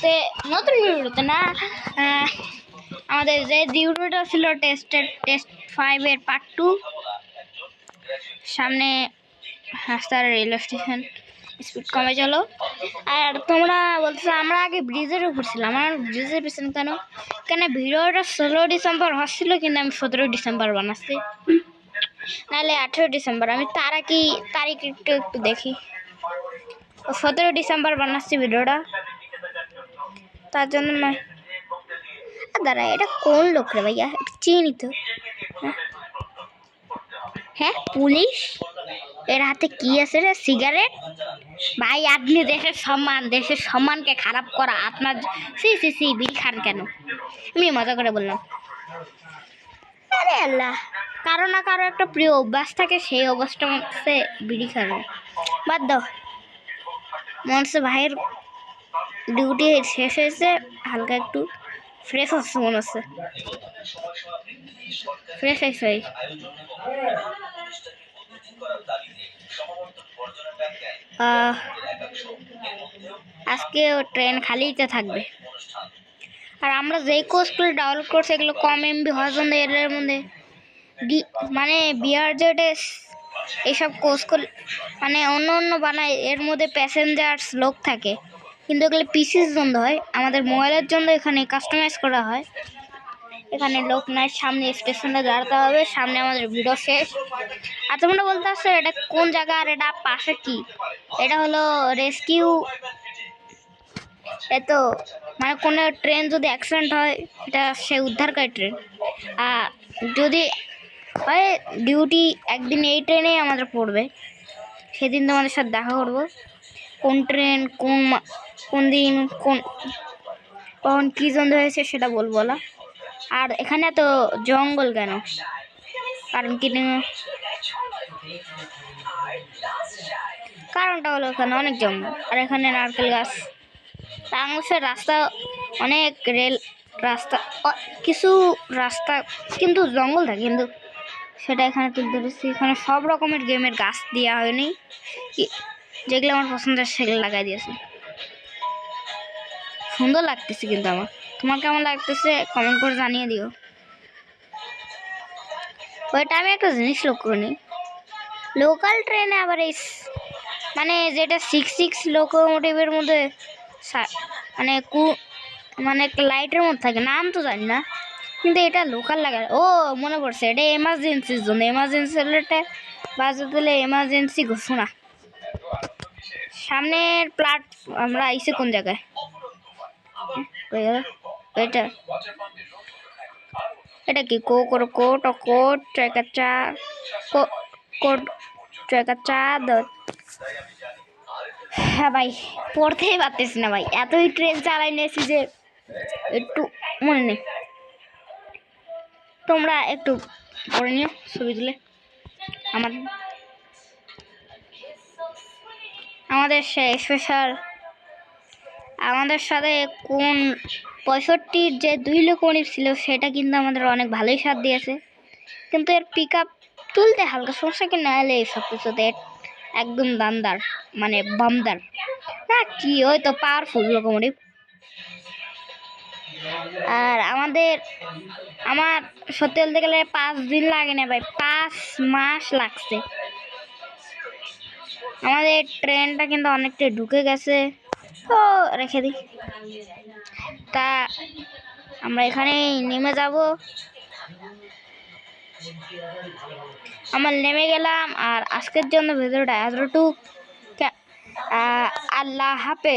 তে নতুন ভিডিওতে না আমাদের যে ভিডিওটা ছিল টেস্ট 5 পার্ট 2 সামনে হাসতার রেলওয়ে স্টেশন স্পিড কমে চলো। আর তোমরা বলছো আমরা আগে ব্রিজের উপর ছিলাম, আমার ব্রিজের পিছনে কেন ভিডিওটা 16 ডিসেম্বর হচ্ছিল, কিন্তু আমি 17 ডিসেম্বর বানাচ্ছি, নাহলে 18 ডিসেম্বর। আমি তারিখ একটু দেখি, 17 ডিসেম্বর বানাচ্ছি ভিডিওটা, তার জন্য না। দাঁড়া, এটা কোন লোক রে ভাইয়া? চিনি তো। হ্যাঁ, পুলিশ। এর হাতে কি আছে রে? সিগারেট। ভাই আপনি দেশের সম্মানকে খারাপ করা আপনার সি বিড়ি খান কেন? আমি মজা করে বললাম। আরে আল্লাহ, কারো না কারো একটা প্রিয় অভ্যাস থাকে, সেই অভ্যাসটা হচ্ছে বিড়ি খানো। বাদ দাও, মনে হচ্ছে ভাইয়ের ডিউটি শেষ হয়েছে, হালকা একটু ফ্রেশ হচ্ছে মনে হচ্ছে। ফ্রেশ হয়েছে। আজকে ট্রেন খালিতে থাকবে। আর আমরা যেই কোর্সগুলো ডাউনলোড করছি এগুলো কম এমবি হওয়ার জন্য এর মধ্যে মানে বিআরজেডএস এইসব কোর্সগুলো মানে অন্য বানায়, এর মধ্যে প্যাসেঞ্জার্স লোক থাকে, কিন্তু এগুলো পিসির জন্য হয়, আমাদের মোবাইলের জন্য এখানে কাস্টমাইজ করা হয়। এখানে লোক নাই, সামনে স্টেশনে দাঁড়াতে হবে, সামনে আমাদের ভিডিও শেষ। আর তোমরা বলতে আসছো এটা কোন জায়গা আর এটা পাশে কি? এটা হলো রেস্কিউ। এতো মানে কোনো ট্রেন যদি অ্যাক্সিডেন্ট হয়, এটা সে উদ্ধারকারী ট্রেন। আর যদি হয় ডিউটি একদিন এই ট্রেনেই আমাদের পড়বে, সেদিন তোমাদের সাথে দেখা করবো। কোন ট্রেন কোন দিন কখন কী জন্য হয়েছে সেটা বলবো না। আর এখানে তো জঙ্গল কেন? কারণ কি, কারণটা হলো এখানে অনেক জঙ্গল, আর এখানে নারকেল গাছ। বাংলাদেশের রাস্তা অনেক, রেল রাস্তা কিছু রাস্তা কিন্তু জঙ্গল থাকে, কিন্তু সেটা এখানে তুলতে পেরেছি। এখানে সব রকমের গেমের গাছ দেওয়া হয়নি, যেগুলো আমার পছন্দের সেগুলো লাগাই দিয়েছে। সুন্দর লাগতেছে কিন্তু আমার। তোমার কেমন লাগতেছে কমেন্ট করে জানিয়ে দিও। ওইটা আমি একটা জিনিস লক্ষ্য করি, লোকাল ট্রেনে আবার এই মানে যেটা 6 লোকোমোটিভের মধ্যে মানে লাইটের মধ্যে থাকে, নাম তো জানি না, কিন্তু এটা লোকাল লাগে। ও মনে পড়ছে, এটা এমার্জেন্সির জন্য, এমার্জেন্সি এটা বাজে দিলে এমার্জেন্সি ঘোষণা। সামনের আমরা আইসি কোন জায়গায়? এটা কি কোট হ্যাঁ ভাই, পড়তেই পারতেছি না ভাই, এতই ট্রেন চালাই নিয়েছি যে একটু মনে নেই। তোমরা একটু পড়ে নিও ছবি তুলে। আমাদের স্পেশাল আমাদের সাথে কোন 65 যে 2 লোকোমোটিভ ছিল, সেটা কিন্তু আমাদের অনেক ভালোই সাথ দিয়েছে, কিন্তু এর পিক আপ তুলতে হালকা সমস্যা, কি না হলে সব কিছুতে একদম দামদার, মানে বামদার না কি, ওই তো পাওয়ারফুল লোকোমোটিভ। আর আমার সত্যি বলতে গেলে 5 দিন লাগে না ভাই, 5 মাস লাগছে। আমাদের ট্রেনটা কিন্তু অনেকটা ঢুকে গেছে, তো রেখে দিই। তা আমরা এখানে নেমে যাব, আমরা নেমে গেলাম। আর আজকের জন্য ভিডিওটা এতটুকু। আল্লাহ হাফেজ।